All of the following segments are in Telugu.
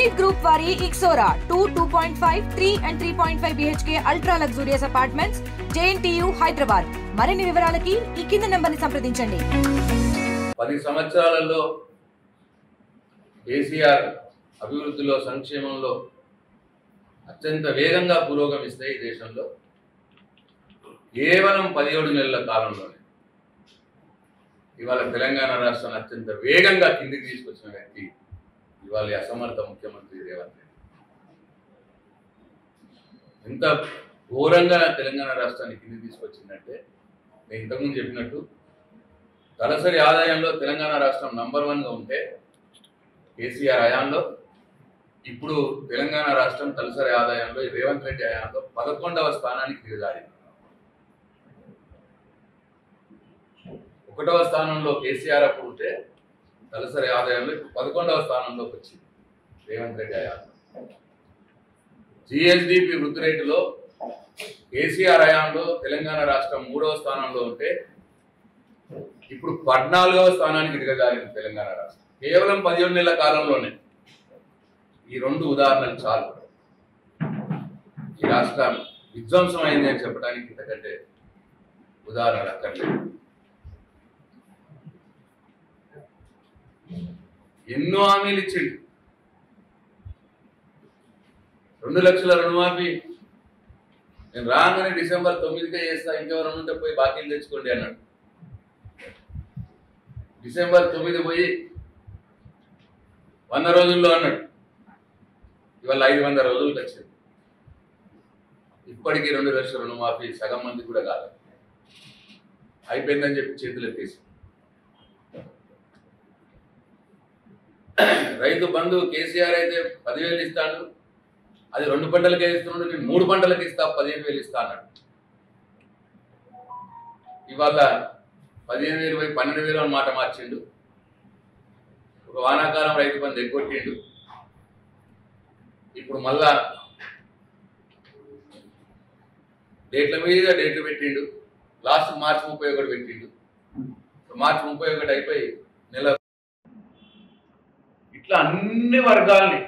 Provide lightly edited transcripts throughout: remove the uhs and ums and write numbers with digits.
Elite Group వారి Ixora 2.5, 3 and 3.5 BHK ultra luxurious apartments JNTU Hyderabad. మరిన్ని వివరాలకి ఈ కింది నంబర్ని సంప్రదించండి. 10 సంవత్సరాలలో కేసీఆర్ అభివృద్ధిలో సంక్షేమంలో అత్యంత వేగంగా పురోగమిస్తే ఈ దేశంలో కేవలం 17 నెలల కాలంలోనే ఇవాళ తెలంగాణ రాష్ట్రాన్ని అత్యంత వేగంగా కిందికి తీసుకొచ్చిన వ్యక్తి ఇవాళ అసమర్థ ముఖ్యమంత్రి రేవంత్ రెడ్డి. ఎంత ఘోరంగా తెలంగాణ రాష్ట్రాన్ని కిందికి తీసుకొచ్చిందంటే నేను ఇంతకుముందు చెప్పినట్టు తలసరి ఆదాయంలో తెలంగాణ రాష్ట్రం నంబర్ 1గా ఉంటే కేసీఆర్ హయాంలో ఇప్పుడు తెలంగాణ రాష్ట్రం తలసరి ఆదాయంలో రేవంత్ రెడ్డి హయాంలో 11వ స్థానానికి దిగజారింది. 1వ స్థానంలో కేసీఆర్ అప్పుడు ఉంటే తలసరి ఆదాయంలో 11వ స్థానంలోకి వచ్చింది రేవంత్ రెడ్డి హయాంలో. జిఎస్డిపి వృద్ధి రేటులో కేసీఆర్ హయాంలో తెలంగాణ రాష్ట్రం 3వ స్థానంలో ఉంటే ఇప్పుడు 14వ స్థానానికి దిగజారింది తెలంగాణ రాష్ట్రం. కేవలం 17 నెలల కాలంలోనే. ఈ 2 ఉదాహరణలు చాలు ఈ రాష్ట్రం విధ్వంసం అయింది అని చెప్పడానికి. ఇంతకంటే ఉదాహరణలు అక్కర్లేదు. ఎన్నో హామీలు ఇచ్చిండు. 2 లక్షల రుణమాఫీ నేను రాగానే డిసెంబర్ 9కే చేస్తా, ఇంకెవరైనా ఉంటే పోయి బాకీలు తెచ్చుకోండి అన్నాడు. డిసెంబర్ 9 పోయి 100 రోజుల్లో అన్నాడు. ఇవాళ 500 రోజులకు వచ్చింది. ఇప్పటికీ 2 లక్షల రుణమాఫీ సగం మంది కూడా కాదు, అయిపోయిందని చెప్పి చేతులు ఎత్తేసి. రైతు బంధు కేసీఆర్ అయితే 10,000 ఇస్తాడు, అది 2 పంటలకే ఇస్తున్నాడు. నేను 3 పంటలకు ఇస్తా 15,000 ఇస్తా అన్నాడు. ఇవాళ 15,000 పోయి 12,000 అని మాట మార్చిండు. ఒక వానాకాలం రైతు బంధు ఎగ్గొట్టిండు. ఇప్పుడు మళ్ళా డేట్ల మీద డేట్లు పెట్టిండు. లాస్ట్ మార్చి 31 పెట్టిండు. మార్చి 31 అయిపోయి నెల. ఇట్లా అన్ని వర్గాల్ని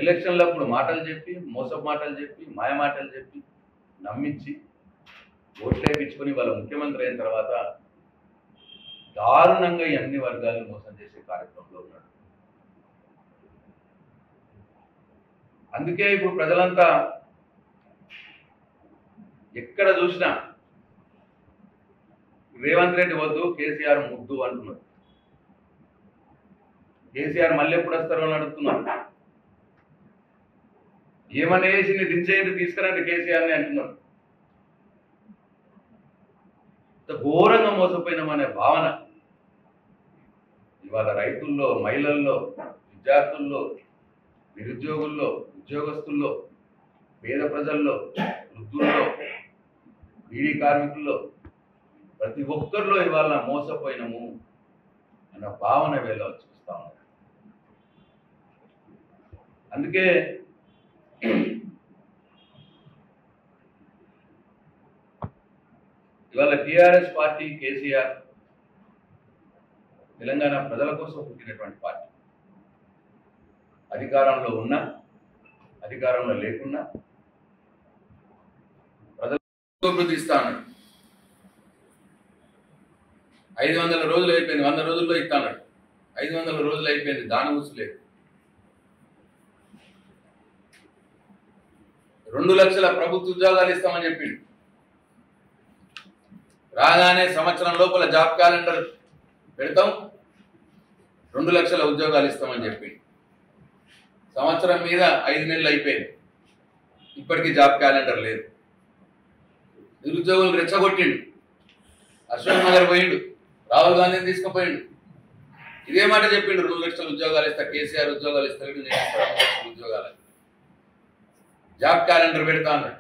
ఎలక్షన్లప్పుడు మాటలు చెప్పి, మోసపు మాటలు చెప్పి, మాయ మాటలు చెప్పి నమ్మించి ఓట్లేపించుకొని వాళ్ళ ముఖ్యమంత్రి అయిన తర్వాత దారుణంగా ఈ అన్ని వర్గాలను మోసం చేసే కార్యక్రమంలో ఉన్నాడు. అందుకే ఇప్పుడు ప్రజలంతా ఎక్కడ చూసినా రేవంత్ రెడ్డి వద్దు, కేసీఆర్ ముద్దు అంటున్నారు. కేసీఆర్ మళ్ళీ ఎప్పుడు వస్తారో అని అడుగుతున్నారు. ఏమన్నా వేసి నీ దించేయండి, తీసుకురండి కేసీఆర్ని అంటున్నారు. ఘోరంగా మోసపోయినామనే భావన ఇవాళ రైతుల్లో, మహిళల్లో, విద్యార్థుల్లో, నిరుద్యోగుల్లో, ఉద్యోగస్తుల్లో, పేద ప్రజల్లో, వృద్ధుల్లో, బీడీ కార్మికుల్లో, ప్రతి ఒక్కరిలో ఇవాళ మోసపోయినాము అన్న భావన వీళ్ళ చూస్తా ఉన్నారు. అందుకే ఇవాళ టిఆర్ఎస్ పార్టీ, కేసీఆర్ తెలంగాణ ప్రజల కోసం పుట్టినటువంటి పార్టీ. అధికారంలో ఉన్నా, అధికారంలో లేకున్నా ప్రజలకు అభివృద్ధి ఇస్తా అన్నాడు. 500 రోజులు అయిపోయింది, 100 రోజుల్లో ఇస్తా అన్నాడు. 500 రోజులు అయిపోయింది, దాని ఊసలేదు. 2 లక్షల ప్రభుత్వ ఉద్యోగాలు ఇస్తామని చెప్పిండు. రాగానే సంవత్సరం లోపల జాబ్ క్యాలెండర్ పెడతాం, 2 లక్షల ఉద్యోగాలు ఇస్తామని చెప్పిండు. సంవత్సరం మీద 5 నెలలు అయిపోయింది, ఇప్పటికీ జాబ్ క్యాలెండర్ లేదు. నిరుద్యోగులు రెచ్చగొట్టిండు. అశోక్ నగర్ పోయిండు, రాహుల్ గాంధీని తీసుకుపోయిండు. ఇదే మాట చెప్పిండు, 2 లక్షల ఉద్యోగాలు ఇస్తా, కేసీఆర్ ఉద్యోగాలు ఇస్తాడు, నేను 2 లక్షల ఉద్యోగాలు. జాబ్ క్యాలెండర్ పెడతా అన్నాడు.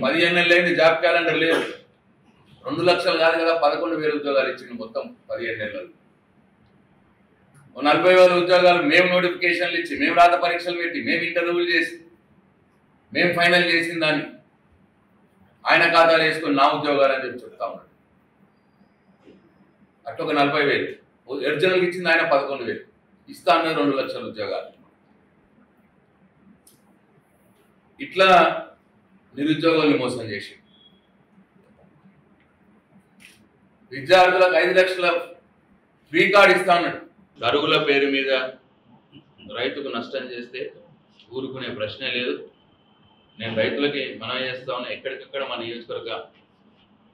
15 నెలలు అయింది, జాబ్ క్యాలెండర్ లేదు. 2 లక్షలు కాదు కదా, 11,000 ఉద్యోగాలు ఇచ్చిండు మొత్తం 15 నెలలు. 40,000 ఉద్యోగాలు మేము నోటిఫికేషన్లు ఇచ్చి, మేము రాత పరీక్షలు పెట్టి, మేము ఇంటర్వ్యూలు చేసి, మేము ఫైనల్ చేసిన దాన్ని ఆయన ఖాతాలు వేసుకొని నా ఉద్యోగాలు అని చెప్పి చెప్తా ఉన్నాడు. అట్లా ఒక 40,000 ఒరిజినల్కి ఇచ్చింది ఆయన 11,000. ఇస్తా అన్న 2 లక్షల ఉద్యోగాలు. ఇట్లా నిరుద్యోగుల్ని మోసం చేసి విద్యార్థులకు 5 లక్షల ఫ్రీ కార్డు ఇస్తా అన్నాడు. కరుగుల పేరు మీద రైతుకు నష్టం చేస్తే ఊరుకునే ప్రశ్నే లేదు. నేను రైతులకి మనం చేస్తా ఉన్నా, ఎక్కడికక్కడ మన నియోజకవర్గ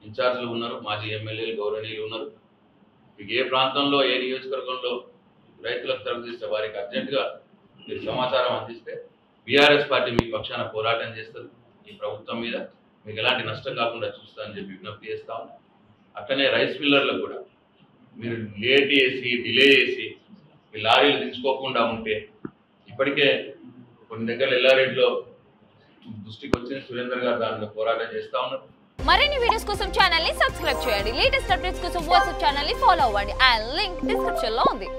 ఇన్ఛార్జీలు ఉన్నారు, మాజీ ఎమ్మెల్యేలు గౌరవనీయులు ఉన్నారు. మీకు ఏ ప్రాంతంలో ఏ నియోజకవర్గంలో రైతులకు తరపు తీస్తే వారికి అర్జెంటుగా మీరు సమాచారం అందిస్తే బీఆర్ఎస్ పార్టీ మీ పక్షాన పోరాటం చేస్తుంది. ఈ ప్రభుత్వం మీద మీకు ఎలాంటి నష్టం కాకుండా చూస్తానని చెప్పి విజ్ఞప్తి చేస్తా ఉన్నాం. అట్లనే రైస్ మిల్లర్లకు కూడా మీరు లేట్ చేసి డిలే చేసి మీ లారీలు దించుకోకుండా ఉంటే ఇప్పటికే కొన్ని దగ్గర ఎల్లారెడ్డిలో దృష్టికి వచ్చిన సురేందర్ గారు దాని మీద పోరాటం చేస్తా ఉన్నారు. మరిన్ని వీడియోస్ కోసం ఛానల్ ని సబ్స్క్రైబ్ చేయండి. లేటెస్ట్ అప్డేట్స్ కోసం వాట్సాప్ ఛానల్ ని ఫాలో అవ్వండి. ఆ లింక్ డిస్క్రిప్షన్ లో ఉంది.